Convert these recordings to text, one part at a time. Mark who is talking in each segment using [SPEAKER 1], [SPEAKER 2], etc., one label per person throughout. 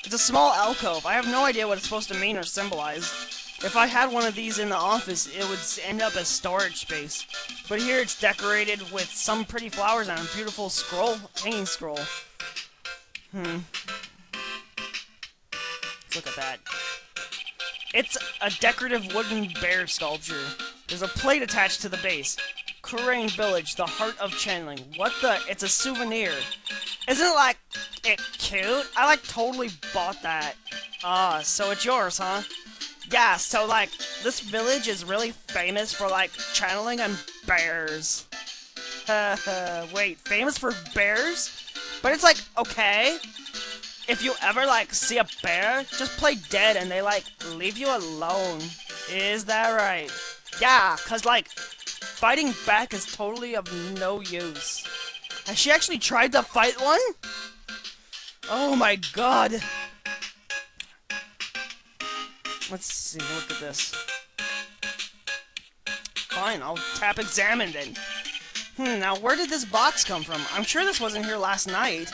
[SPEAKER 1] It's a small alcove. I have no idea what it's supposed to mean or symbolize. If I had one of these in the office, it would end up as storage space. But here it's decorated with some pretty flowers and a beautiful scroll, hanging scroll. Let's look at that. It's a decorative wooden bear sculpture. There's a plate attached to the base. Kurain Village, the heart of channeling. What the? It's a souvenir. Isn't it cute? I totally bought that. So it's yours, huh? Yeah, so this village is really famous for channeling and bears. Wait, famous for bears? But it's okay. If you ever see a bear, just play dead and they leave you alone. Is that right? Yeah, cause fighting back is totally of no use. Has she actually tried to fight one? Oh my god. Let's see, look at this. Fine, I'll tap examine then. Now where did this box come from? I'm sure this wasn't here last night.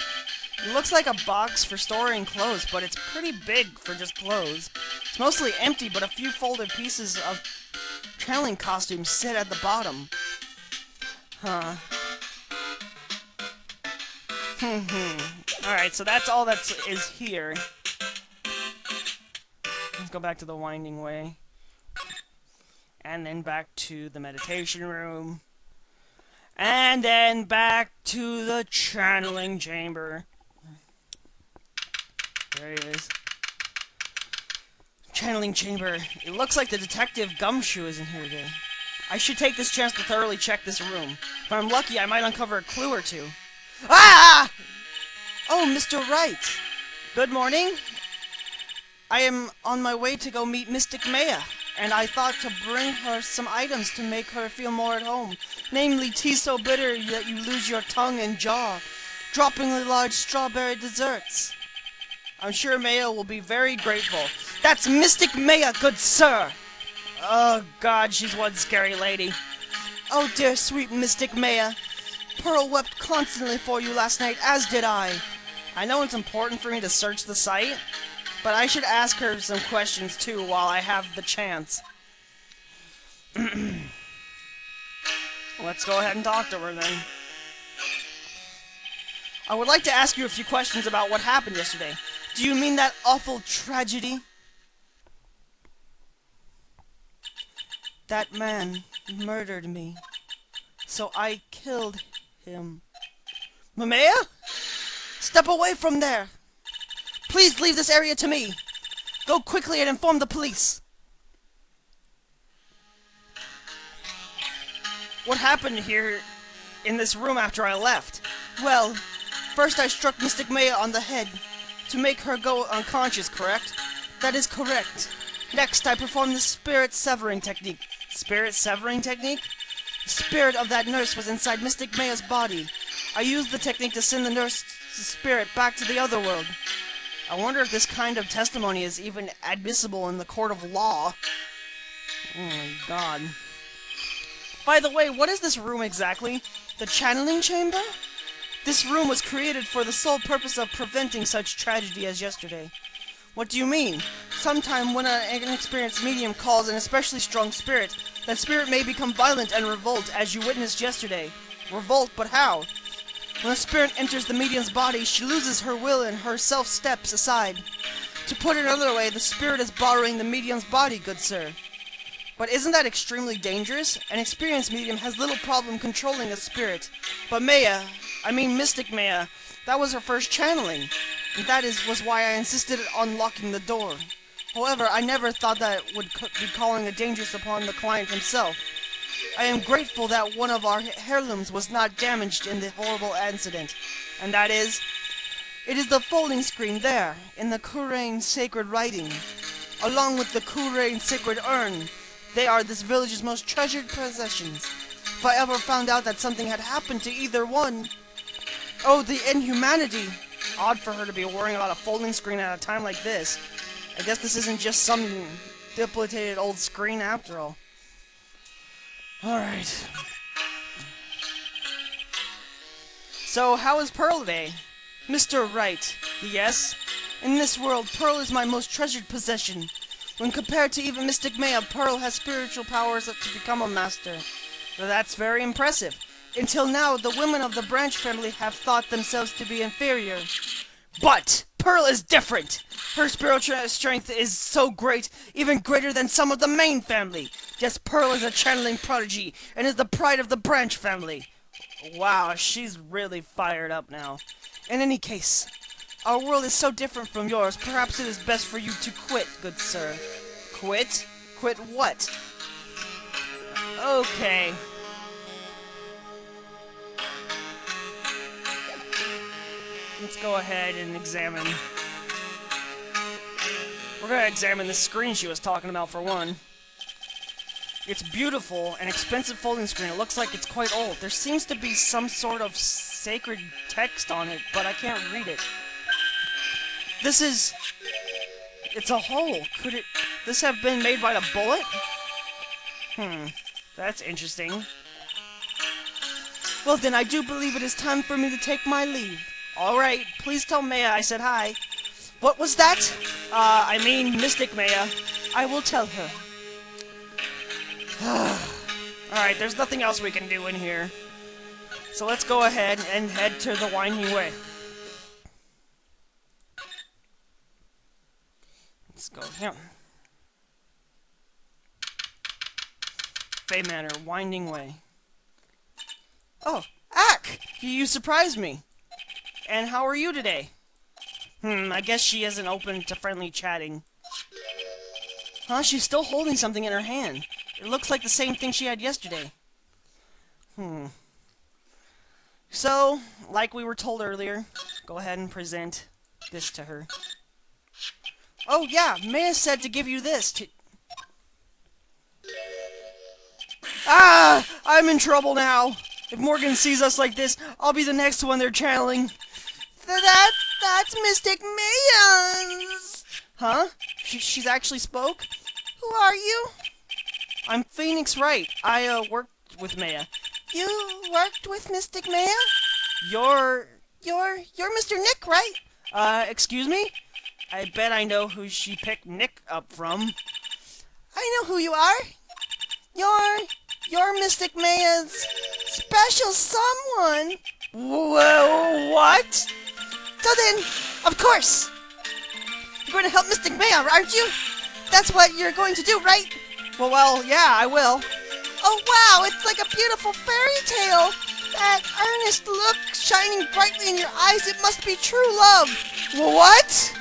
[SPEAKER 1] It looks like a box for storing clothes, but it's pretty big for just clothes. It's mostly empty, but a few folded pieces of channeling costumes sit at the bottom. Huh. Alright, so that's all that is here. Let's go back to the winding way. And then back to the meditation room. And then back to the channeling chamber. There it is. Channeling chamber. It looks like the detective Gumshoe is in here again. I should take this chance to thoroughly check this room. If I'm lucky, I might uncover a clue or two. Ah! Oh, Mr. Wright. Good morning. I am on my way to go meet Mystic Maya, and I thought to bring her some items to make her feel more at home. Namely, tea so bitter that you lose your tongue and jaw, droppingly large strawberry desserts. I'm sure Maya will be very grateful. That's Mystic Maya, good sir! Oh god, she's one scary lady. Oh dear sweet Mystic Maya. Pearl wept constantly for you last night, as did I. I know it's important for me to search the site, but I should ask her some questions too while I have the chance. Let's go ahead and talk to her then. I would like to ask you a few questions about what happened yesterday. Do you mean that awful tragedy? That man murdered me, so I killed him. Maya? Step away from there! Please leave this area to me! Go quickly and inform the police! What happened here in this room after I left? Well, first I struck Mystic Maya on the head to make her go unconscious, correct? That is correct. Next, I performed the spirit severing technique. Spirit severing technique? The spirit of that nurse was inside Mystic Maya's body. I used the technique to send the nurse's spirit back to the other world. I wonder if this kind of testimony is even admissible in the court of law. Oh my god. By the way, what is this room exactly? The channeling chamber? This room was created for the sole purpose of preventing such tragedy as yesterday. What do you mean? Sometime when an inexperienced medium calls an especially strong spirit, that spirit may become violent and revolt, as you witnessed yesterday. Revolt, but how? When a spirit enters the medium's body, she loses her will and herself steps aside. To put it another way, the spirit is borrowing the medium's body, good sir. But isn't that extremely dangerous? An experienced medium has little problem controlling a spirit. But Mystic Maya, that was her first channeling. And that was why I insisted on locking the door. However, I never thought that would be calling a danger upon the client himself. I am grateful that one of our heirlooms was not damaged in the horrible incident. And that is, it is the folding screen there, in the Kurain sacred writing. Along with the Kurain sacred urn, they are this village's most treasured possessions. If I ever found out that something had happened to either one... Oh, the inhumanity! Odd for her to be worrying about a folding screen at a time like this. I guess this isn't just some dilapidated old screen after all. Alright. So, how is Pearl today? Mr. Wright. Yes? In this world, Pearl is my most treasured possession. When compared to even Mystic Maya, Pearl has spiritual powers up to become a master. That's very impressive. Until now, the women of the Branch family have thought themselves to be inferior. But Pearl is different! Her spiritual strength is so great, even greater than some of the main family. Yes, Pearl is a channeling prodigy, and is the pride of the Branch family. Wow, she's really fired up now. In any case, our world is so different from yours, perhaps it is best for you to quit, good sir. Quit? Quit what? Okay. Let's go ahead and examine. We're gonna examine the screen she was talking about for one. It's beautiful, an expensive folding screen. It looks like it's quite old. There seems to be some sort of sacred text on it, but I can't read it. This is... It's a hole. Could it... This have been made by a bullet? That's interesting. Well then, I do believe it is time for me to take my leave. Alright, please tell Maya I said hi. What was that? I mean Mystic Maya. I will tell her. Alright, there's nothing else we can do in here. So let's go ahead and head to the Winding Way. Let's go here. Fey Manor, Winding Way. Oh, Ack! You surprised me. And how are you today? I guess she isn't open to friendly chatting. Huh? She's still holding something in her hand. It looks like the same thing she had yesterday. So, like we were told earlier, go ahead and present this to her. Oh yeah, Maya said to give you this to... Ah! I'm in trouble now! If Morgan sees us like this, I'll be the next one they're channeling. That's Mystic Maya's! Huh? She's actually spoke? Who are you? I'm Phoenix Wright. I, worked with Maya. You worked with Mystic Maya? You're Mr. Nick, right? Excuse me? I bet I know who she picked Nick up from. I know who you are. You're Mystic Maya's special someone. Whoa, what? So then, of course, you're going to help Mystic Maya, aren't you? That's what you're going to do, right? Well, yeah, I will. Oh, wow, it's like a beautiful fairy tale. That earnest look shining brightly in your eyes, it must be true love. What?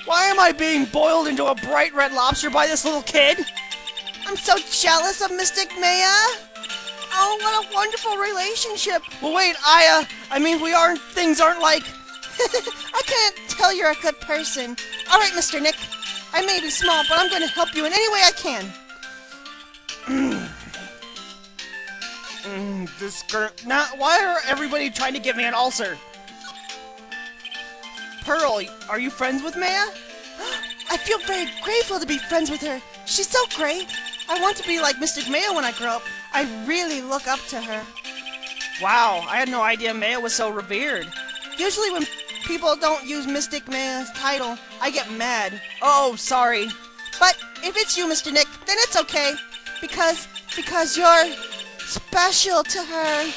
[SPEAKER 1] Why am I being boiled into a bright red lobster by this little kid? I'm so jealous of Mystic Maya. Oh, what a wonderful relationship. Well, wait, I mean, things aren't like... I can't tell you're a good person. All right, Mr. Nick. I may be small, but I'm going to help you in any way I can. This girl... Now, why are everybody trying to give me an ulcer? Pearl, are you friends with Maya? I feel very grateful to be friends with her. She's so great. I want to be like Mystic Maya when I grow up. I really look up to her. Wow, I had no idea Maya was so revered. Usually when people don't use Mystic Maya's title, I get mad. Oh, sorry. But if it's you, Mr. Nick, then it's okay. Because you're special to her.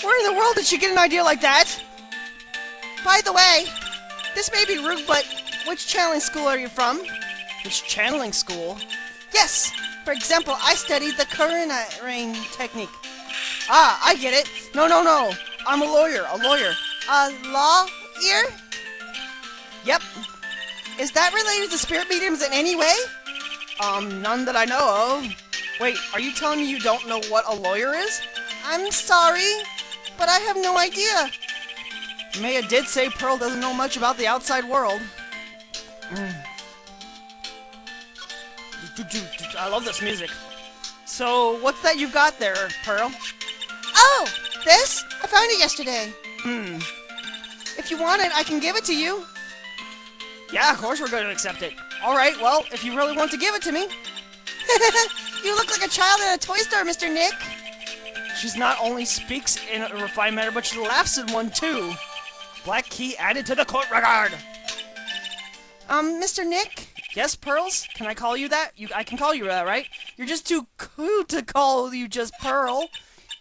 [SPEAKER 1] Where in the world did she get an idea like that? By the way, this may be rude, but which channeling school are you from? Which channeling school? Yes! For example, I studied the current rain technique. Ah, I get it. No. I'm a lawyer. A lawyer? Yep. Is that related to spirit mediums in any way? None that I know of. Wait, are you telling me you don't know what a lawyer is? I'm sorry, but I have no idea. Maya did say Pearl doesn't know much about the outside world. I love this music. So, what's that you've got there, Pearl? Oh, this? I found it yesterday. If you want it, I can give it to you. Yeah, of course we're going to accept it. Alright, well, if you really want to give it to me. You look like a child at a toy store, Mr. Nick. She's not only speaks in a refined manner, but she laughs in one, too. Black key added to the court record. Mr. Nick? Yes, Pearls? Can I call you that? I can call you that, right? You're just too cool to call you just Pearl.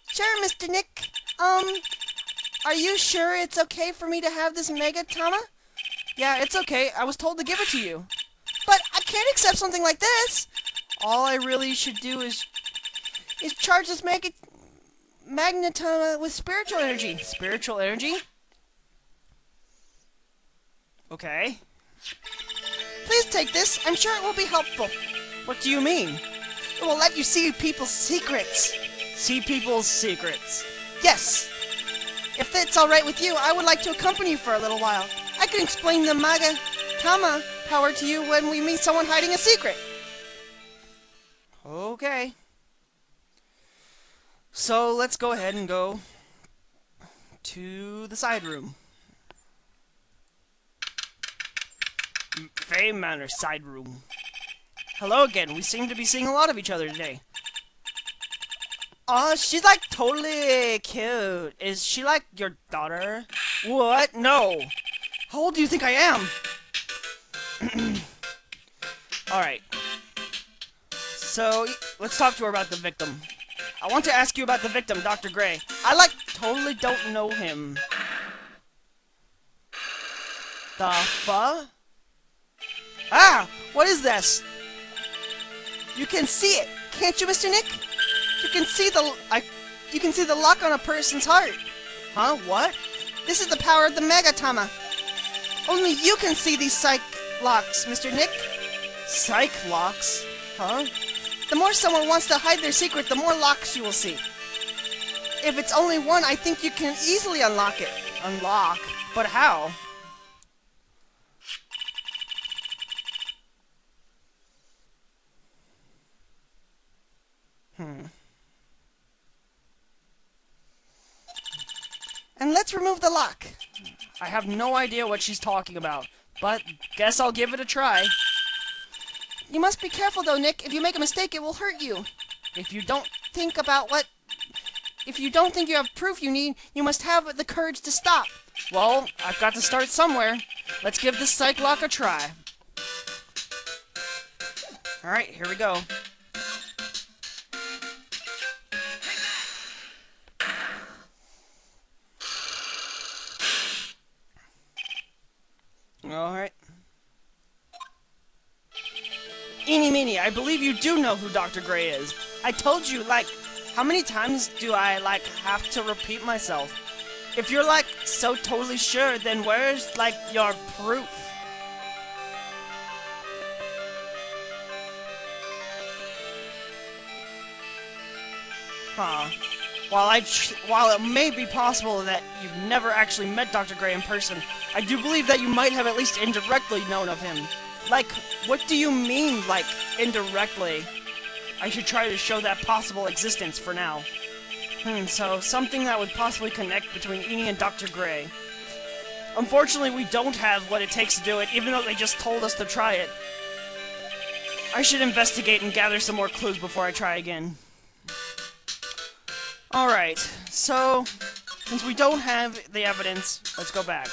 [SPEAKER 1] Sure, Mr. Nick. Are you sure it's okay for me to have this Megatama? Yeah, it's okay. I was told to give it to you. But I can't accept something like this. All I really should do is charge this Magnetama with spiritual energy. Spiritual energy? Okay. Please take this. I'm sure it will be helpful. What do you mean? It will let you see people's secrets. See people's secrets? Yes. If it's alright with you, I would like to accompany you for a little while. I can explain the Magatama power to you when we meet someone hiding a secret. Okay. So let's go ahead and go to the side room. Fame Manor side room. Hello again. We seem to be seeing a lot of each other today. Aw, she's like totally cute. Is she like your daughter? What? No. How old do you think I am? Alright. So, let's talk to her about the victim. I want to ask you about the victim, Dr. Gray. I totally don't know him. The fuck? Ah! What is this? You can see it, can't you, Mr. Nick? You can see the lock on a person's heart. Huh? What? This is the power of the Megatama. Only you can see these psych locks, Mr. Nick. Psych locks? Huh? The more someone wants to hide their secret, the more locks you will see. If it's only one, I think you can easily unlock it. Unlock? But how? And let's remove the lock. I have no idea what she's talking about, but guess I'll give it a try. You must be careful though, Nick. If you make a mistake, it will hurt you. If you don't think you have proof you need, you must have the courage to stop. Well, I've got to start somewhere. Let's give this psych lock a try. Alright, here we go. Alright. Eeny meeny, I believe you do know who Dr. Gray is. I told you, how many times do I, have to repeat myself? If you're, so totally sure, then where's, your proof? Huh. While it may be possible that you've never actually met Dr. Gray in person, I do believe that you might have at least indirectly known of him. What do you mean, indirectly? I should try to show that possible existence for now. So something that would possibly connect between Eenie and Dr. Gray. Unfortunately, we don't have what it takes to do it, even though they just told us to try it. I should investigate and gather some more clues before I try again. Alright, so, since we don't have the evidence, let's go back.